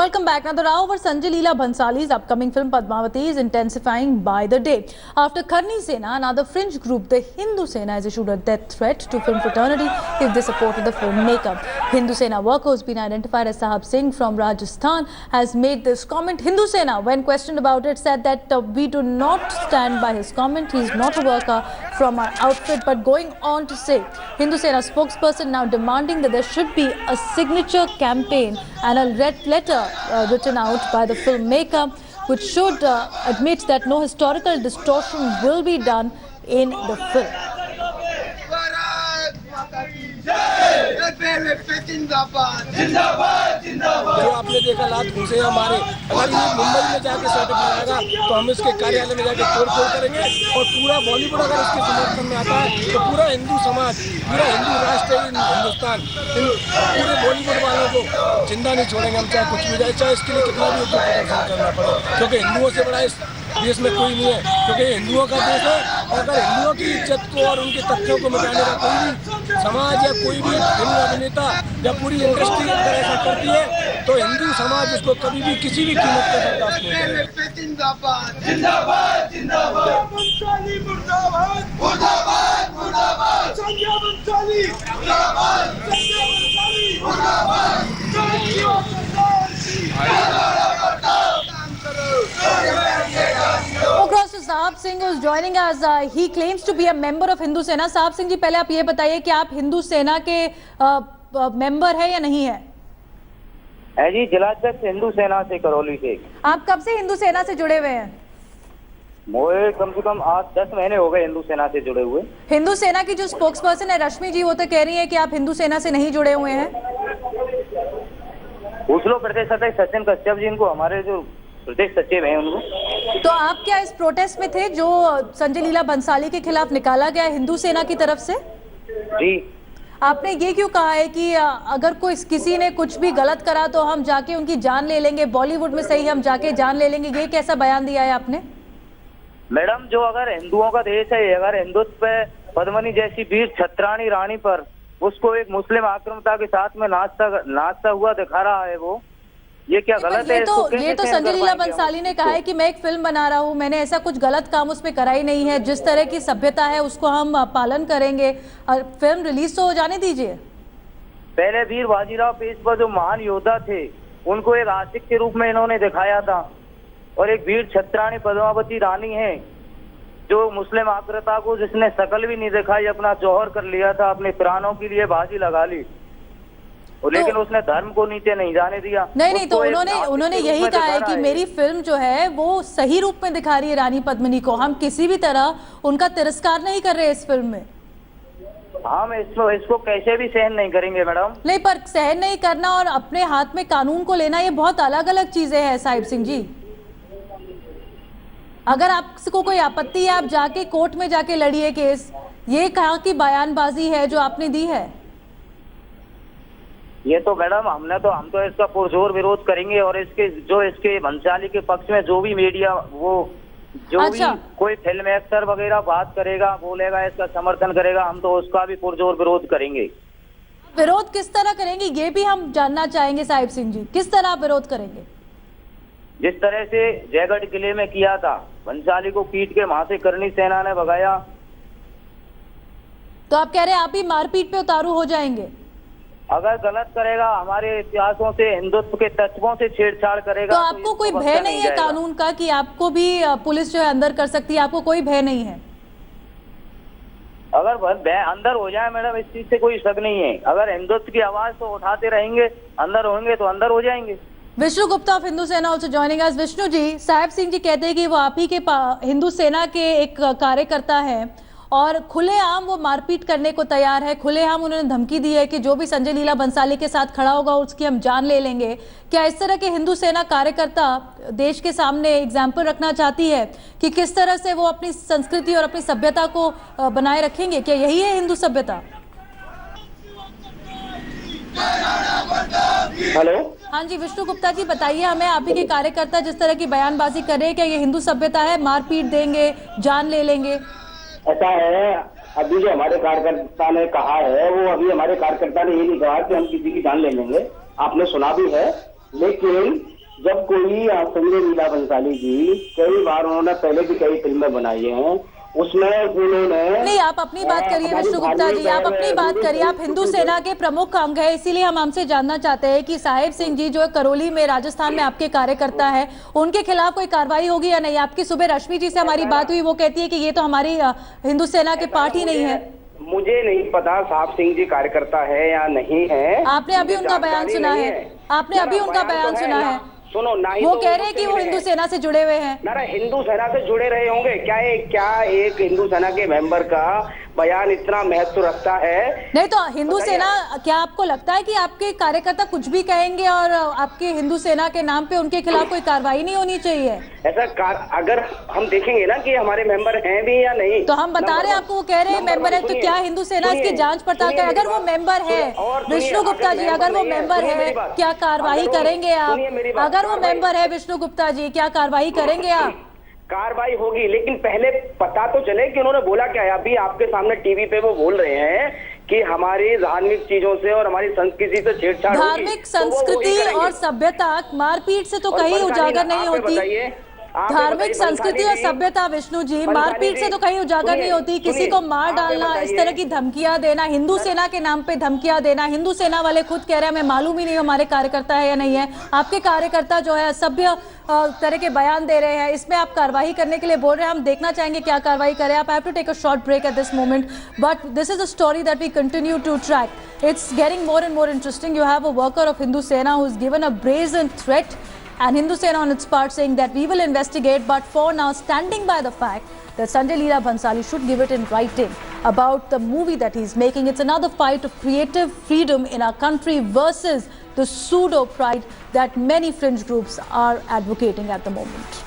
Welcome back. Now, the row over Sanjay Leela Bhansali's upcoming film Padmavati is intensifying by the day. After Karni Sena, another fringe group, the Hindu Sena, has issued a death threat to film fraternity if they supported the filmmaker. Hindu Sena worker who's been identified as Sahab Singh from Rajasthan has made this comment. Hindu Sena, when questioned about it, said that we do not stand by his comment. He's not a worker from our outfit, but going on to say, Hindu Sena spokesperson now demanding that there should be a signature campaign and a red letter written out by the filmmaker, which should admit that no historical distortion will be done in the film. जो आपने देखा लात घुसे हमारे, अगर ये मुंबई में जाके सेटअप लगाएगा तो हम इसके कार्यालय में जाके तोड़ करेंगे और पूरा बॉलीवुड अगर इसके समर्थन में आता है तो पूरा हिंदू समाज, पूरा हिंदू राष्ट्र हिंदुस्तान, पूरे बॉलीवुड वालों को जिंदा नहीं छोड़ेंगे हम, चाहे कुछ भी जाए, चाहे इसके लिए कितना भी उद्योग प्रदर्शन करना पड़े, क्योंकि हिंदुओं से बड़ा इस देश में कोई नहीं है, क्योंकि हिंदुओं का देश है। और अगर हिंदुओं की इज्जत को और उनके तथ्यों को मिटाने का कोई भी समाज या कोई भी फिल्म अभिनेता या पूरी इंडस्ट्री अगर ऐसा करती है तो हिंदू समाज उसको कभी भी किसी भी कीमत पर बर्दाश्त नहीं करेगा। Across to Sahab Singh, who is joining us. He claims to be a member of Hindu Sena. Sahab Singh जी, पहले आप ये बताइए कि आप हिंदू सेना के मेंबर है या नहीं है? है जी, जिलाध्यक्ष हिंदू सेना से, करौली से। आप कब से हिंदू सेना से जुड़े हुए हैं? मुझे कम से कम 8-10 महीने हो गए हिंदू सेना से जुड़े हुए। हिंदू सेना की जो स्पोक्स पर्सन है रश्मि जी, वो तो कह रही है कि आप हिंदू सेना से नहीं जुड़े हुए हैं। पूछ लो प्रदेश अध्यक्ष सचिन कश्यप जी, इनको, हमारे जो प्रदेश सचिव हैं उनको। तो आप क्या इस प्रोटेस्ट में थे जो संजय लीला भंसाली के खिलाफ निकाला गया हिंदू सेना की तरफ से? जी। आपने ये क्यों कहा है कि अगर कोई किसी ने कुछ भी गलत करा तो हम जाके उनकी जान ले लेंगे, बॉलीवुड में सही हम जाके जान ले लेंगे, ये कैसा बयान दिया है आपने? मैडम, जो अगर हिंदुओं का देश है, अगर हिंदुत्व पे पद्मनी जैसी वीर छत्राणी रानी पर उसको एक मुस्लिम आक्रामकता के साथ में नाचता हुआ दिखा रहा है, वो ये क्या गलत है? ये तो संजय लीला भंसाली ने कहा है कि मैं एक फिल्म बना रहा हूँ, मैंने ऐसा कुछ गलत काम उसमें करा ही नहीं है, जिस तरह की सभ्यता है उसको हम पालन करेंगे और फिल्म रिलीज तो हो जाने दीजिए। पहले वीर बाजीराव पेशवा जो महान योद्धा थे उनको एक आशिक के रूप में इन्होंने दिखाया था, और एक वीर छत्राणी पद्मावती रानी है जो मुस्लिम आक्रामकता को, जिसने शकल भी नहीं दिखाई, अपना जौहर कर लिया था, अपने प्राणों के लिए बाजी लगा ली, लेकिन उसने धर्म को नीचे नहीं जाने दिया। नहीं, तो उन्होंने यही कहा है कि मेरी फिल्म जो है वो सही रूप में दिखा रही है रानी पद्मिनी को, हम किसी भी तरह उनका तिरस्कार नहीं कर रहे इस फिल्म में। हम इसको कैसे भी सहन नहीं करेंगे मैडम। नहीं, पर सहन नहीं करना और अपने हाथ में कानून को लेना ये बहुत अलग अलग चीजें हैं साहिब सिंह जी। अगर आपको कोई आपत्ति है आप जाके कोर्ट में जाके लड़िए केस, ये कहाँ की बयानबाजी है जो आपने दी है? ये तो मैडम हम तो इसका पुरजोर विरोध करेंगे, और इसके भंसाली के पक्ष में जो भी मीडिया, वो जो भी कोई फिल्म एक्टर वगैरह बात करेगा, बोलेगा, इसका समर्थन करेगा, हम तो उसका भी पुरजोर विरोध करेंगे। विरोध किस तरह करेंगे ये भी हम जानना चाहेंगे साहिब सिंह जी, किस तरह आप विरोध करेंगे? जिस तरह से जयगढ़ किले में किया था, भंसाली को पीट के वहां से करनी सेना ने भगाया। तो आप कह रहे हैं आप ही मारपीट पे उतारू हो जाएंगे? अगर गलत करेगा, हमारे इतिहासों से, हिंदुत्व के तत्वों से छेड़छाड़ करेगा, तो आपको कोई भय नहीं है कानून का कि आपको भी पुलिस जो है अंदर कर सकती है? आपको कोई भय नहीं है? अगर भय अंदर हो जाए मैडम, इस चीज से कोई शक नहीं है। अगर हिंदुत्व की आवाज तो उठाते रहेंगे, अंदर होंगे तो अंदर हो जाएंगे। विष्णु गुप्ता ऑफ हिंदू सेना also joining us. Vishnu ji, Sahib Singh ji कहते हैं कि वो आप ही के हिंदू सेना के एक कार्यकर्ता हैं और खुलेआम वो मारपीट करने को तैयार है, खुलेआम उन्होंने धमकी दी है कि जो भी संजय लीला भंसाली के साथ खड़ा होगा उसकी हम जान ले लेंगे। क्या इस तरह के हिंदू सेना कार्यकर्ता देश के सामने एग्जाम्पल रखना चाहती है कि किस तरह से वो अपनी संस्कृति और अपनी सभ्यता को बनाए रखेंगे? क्या यही है हिंदू सभ्यता? हेलो, हाँ जी विष्णु गुप्ता जी, बताइए हमें, आप ही के कार्यकर्ता जिस तरह की बयानबाजी कर रहे हैं, क्या ये हिंदू सभ्यता है? मारपीट देंगे, जान ले लेंगे? ऐसा है, अभी जो हमारे कार्यकर्ता ने कहा है, वो अभी हमारे कार्यकर्ता ने ये नहीं कहा कि हम किसी की जान ले लेंगे, आपने सुना भी है, लेकिन जब कोई संजय लीला भंसाली जी कई बार उन्होंने पहले भी कई फिल्में बनाई हैं, उसमें उन्होंने नहीं, आप अपनी बात करिए विष्णु गुप्ता जी, आप अपनी बात करिए। आप हिंदू सेना के प्रमुख अंग है, इसीलिए हम आपसे जानना चाहते हैं कि साहिब सिंह जी जो करौली में राजस्थान में आपके कार्यकर्ता है, उनके खिलाफ कोई कार्रवाई होगी या नहीं? आपकी सुबह रश्मि जी से हमारी बात हुई, वो कहती है कि ये तो हमारी हिंदू सेना के पार्ट ही नहीं है। मुझे नहीं पता साहब सिंह जी कार्यकर्ता है या नहीं है। आपने अभी उनका बयान सुना है? आपने अभी उनका बयान सुना है? सुनो ना, वो कह रहे हैं कि वो हिंदू सेना से जुड़े हुए हैं। ना हिंदू सेना से जुड़े रहे होंगे क्या एक हिंदू सेना के मेंबर का बयान इतना महत्व रखता है? नहीं तो हिंदू सेना, क्या आपको लगता है कि आपके कार्यकर्ता कुछ भी कहेंगे और आपके हिंदू सेना के नाम पे उनके खिलाफ कोई कार्रवाई नहीं होनी चाहिए? ऐसा अगर हम देखेंगे ना कि हमारे मेंबर हैं भी या नहीं, तो हम बता रहे हैं आपको, वो कह रहे हैं मेंबर है, तो क्या हिंदू सेना इसकी जांच पड़ताल करे? अगर वो मेंबर है विष्णु गुप्ता जी, अगर वो मेंबर है, क्या कार्रवाई करेंगे आप? अगर वो मेंबर है विष्णु गुप्ता जी, क्या कार्रवाई करेंगे आप? कार्रवाई होगी, लेकिन पहले पता तो चले कि उन्होंने बोला क्या है। अभी आपके सामने टीवी पे वो बोल रहे हैं कि हमारी धार्मिक चीजों से और हमारी संस्कृति से छेड़छाड़ होगी। धार्मिक संस्कृति और सभ्यता मारपीट से तो कहीं उजागर नहीं होती। धार्मिक संस्कृति और सभ्यता विष्णु जी मारपीट से तो कहीं उजागर नहीं होती। किसी को मार डालना, इस तरह की धमकियां देना, हिंदू सेना के नाम पे धमकियां देना, हिंदू सेना वाले खुद कह रहे हैं हमें मालूम ही नहीं हमारे कार्यकर्ता है या नहीं है। आपके कार्यकर्ता जो है असभ्य तरह के बयान दे रहे हैं, इसमें आप कार्रवाई करने के लिए बोल रहे हैं। हम देखना चाहेंगे क्या कार्रवाई करें आप। Have to take a short break at this moment, but this is a story that we continue to track. It's getting more and more interesting. You have a worker of Hindu Sena who's given a brazen threat, and Hindu Sena on its part saying that we will investigate, but for now standing by the fact that Sanjay Leela Bhansali should give it in writing about the movie that he's making. It's another fight of creative freedom in our country versus the pseudo pride that many fringe groups are advocating at the moment.